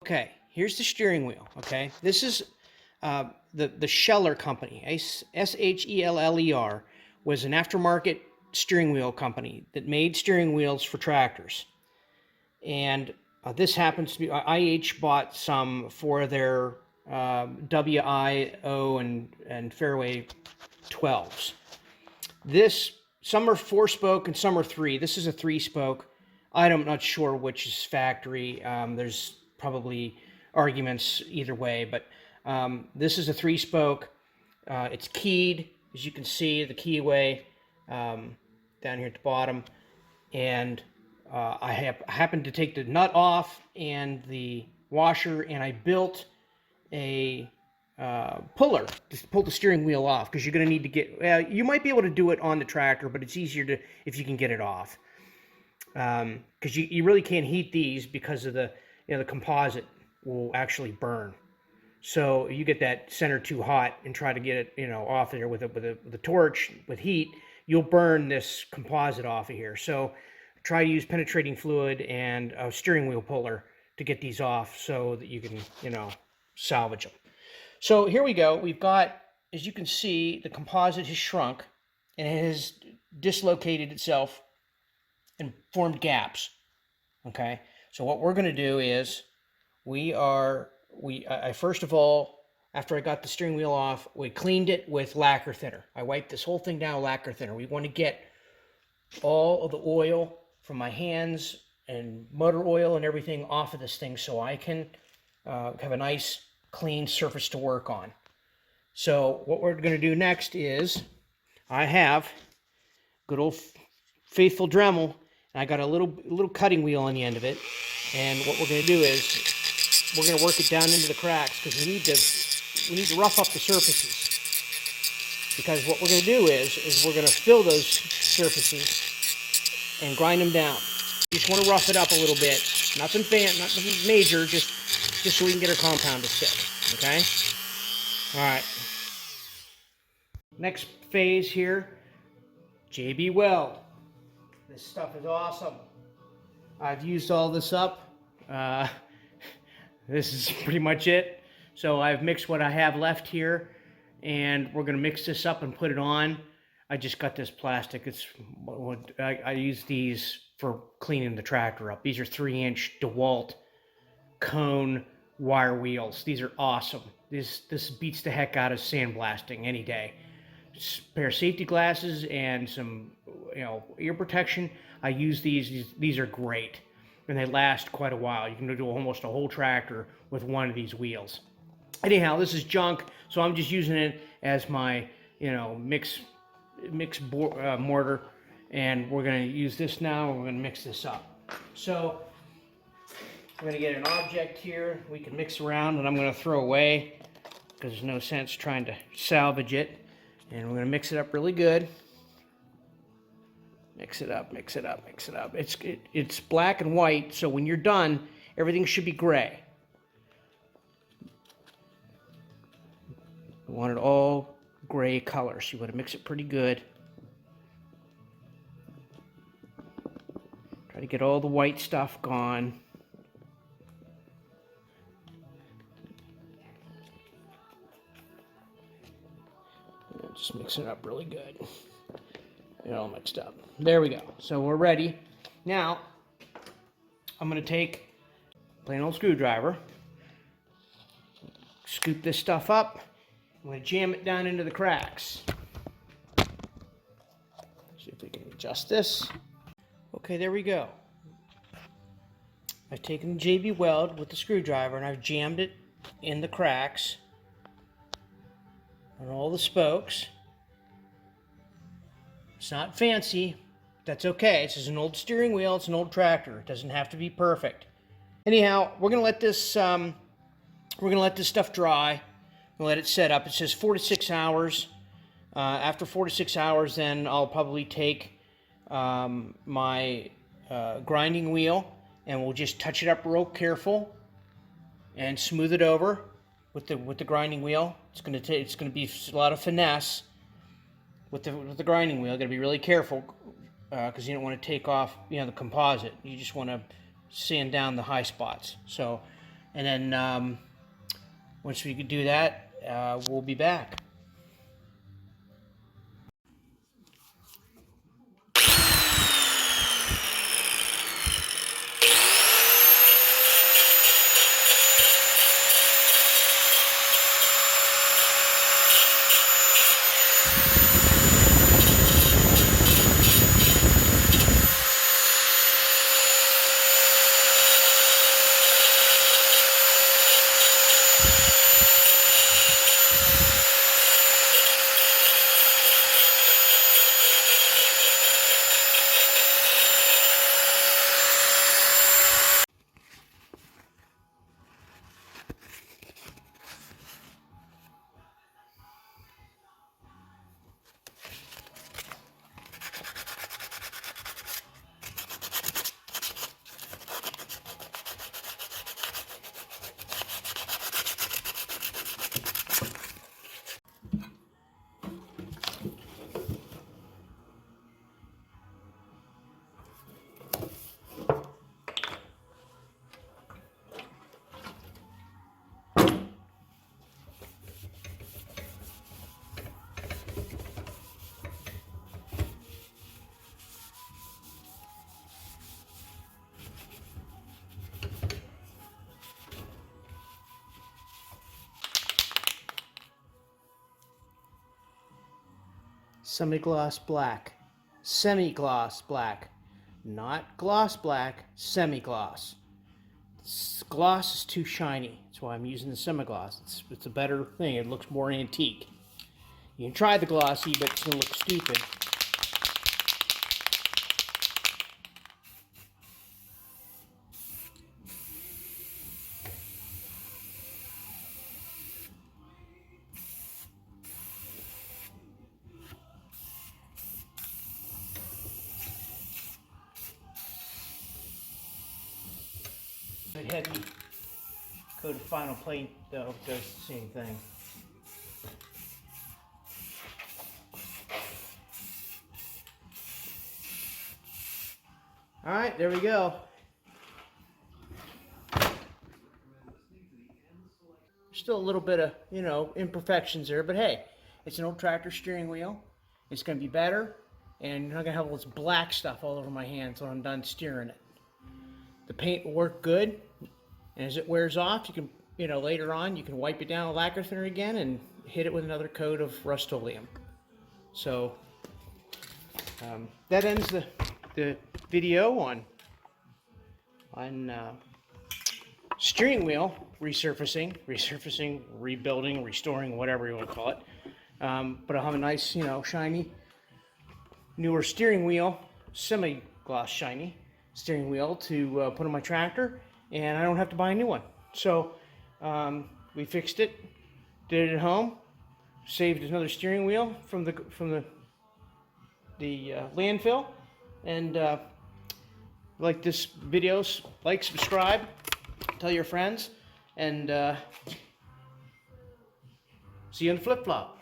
Okay, here's the steering wheel. Okay, this is the Scheller company. Scheller was an aftermarket steering wheel company that made steering wheels for tractors. And this happens to be, IH bought some for their WIO and Fairway 12s. Some are 4-spoke and some are 3. This is a 3-spoke. I'm not sure which is factory. There's probably arguments either way, but this is a 3-spoke. It's keyed, as you can see, the keyway down here at the bottom. And I happened to take the nut off and the washer, and I built a puller to pull the steering wheel off, because you're going to need to get, you might be able to do it on the tractor, but it's easier if you can get it off. Because you really can't heat these because of the composite will actually burn. So you get that center too hot and try to get it off there with a torch with heat, you'll burn this composite off of here. So try to use penetrating fluid and a steering wheel puller to get these off so that you can salvage them. So here we go. We've got, as you can see, the composite has shrunk and it has dislocated itself and formed gaps. Okay, so what we're going to do is I first of all, after I got the steering wheel off, we cleaned it with lacquer thinner. I wiped this whole thing down with lacquer thinner. We want to get all of the oil from my hands and motor oil and everything off of this thing so I can have a nice clean surface to work on. So what we're going to do next is, I have good old faithful Dremel, and I got a little cutting wheel on the end of it. And what we're going to do is we're going to work it down into the cracks, because we need to rough up the surfaces. Because what we're going to do is we're going to fill those surfaces and grind them down. You just want to rough it up a little bit. Nothing major, just so we can get our compound to stick. Okay? All right. Next phase here, JB Weld. This stuff is awesome. I've used all this up. This is pretty much it. So I've mixed what I have left here, and we're going to mix this up and put it on. I just got this plastic. I use these for cleaning the tractor up. These are 3-inch DeWalt cone wire wheels. These are awesome. This beats the heck out of sandblasting any day. A pair of safety glasses and some ear protection. I use these. These are great, and they last quite a while. You can do almost a whole tractor with one of these wheels. Anyhow, this is junk, so I'm just using it as my mix mortar, and we're going to use this now, and we're going to mix this up. So I'm going to get an object here we can mix around, and I'm going to throw away because there's no sense trying to salvage it. And we're going to mix it up really good. Mix it up, mix it up, mix it up. It's black and white, so when you're done, everything should be gray. We want it all gray color, so you want to mix it pretty good. Try to get all the white stuff gone. Just mix it up really good. Get it all mixed up. There we go. So we're ready. Now, I'm going to take a plain old screwdriver, scoop this stuff up. I'm going to jam it down into the cracks. See if we can adjust this. Okay, there we go. I've taken the JB Weld with the screwdriver and I've jammed it in the cracks on all the spokes. It's not fancy. That's okay. This is an old steering wheel. It's an old tractor. It doesn't have to be perfect. Anyhow, we're gonna let this stuff dry. We'll let it set up. It says 4 to 6 hours. After 4 to 6 hours, then I'll probably take my grinding wheel, and we'll just touch it up real careful and smooth it over with the grinding wheel. It's gonna be a lot of finesse with the grinding wheel. Gotta be really careful because you don't want to take off the composite. You just want to sand down the high spots. So And then once we could do that, we'll be back. Semi-gloss black. Semi-gloss black. Not gloss black, semi-gloss. Gloss is too shiny. That's why I'm using the semi-gloss. It's a better thing. It looks more antique. You can try the glossy, but it's going to look stupid. Heavy coat of final paint though does the same thing. All right, there we go. Still a little bit of, imperfections there, but hey, it's an old tractor steering wheel. It's going to be better, and I'm not going to have all this black stuff all over my hands when I'm done steering it. The paint will work good, and as it wears off, you can, later on, you can wipe it down with lacquer thinner again and hit it with another coat of Rust-Oleum. So that ends the video on steering wheel resurfacing, rebuilding, restoring, whatever you want to call it. But I'll have a nice, shiny, newer steering wheel, semi-gloss shiny steering wheel to put on my tractor, and I don't have to buy a new one. So we fixed it, did it at home, saved another steering wheel from the landfill, and like this video, like, subscribe, tell your friends, and see you on the flip-flop.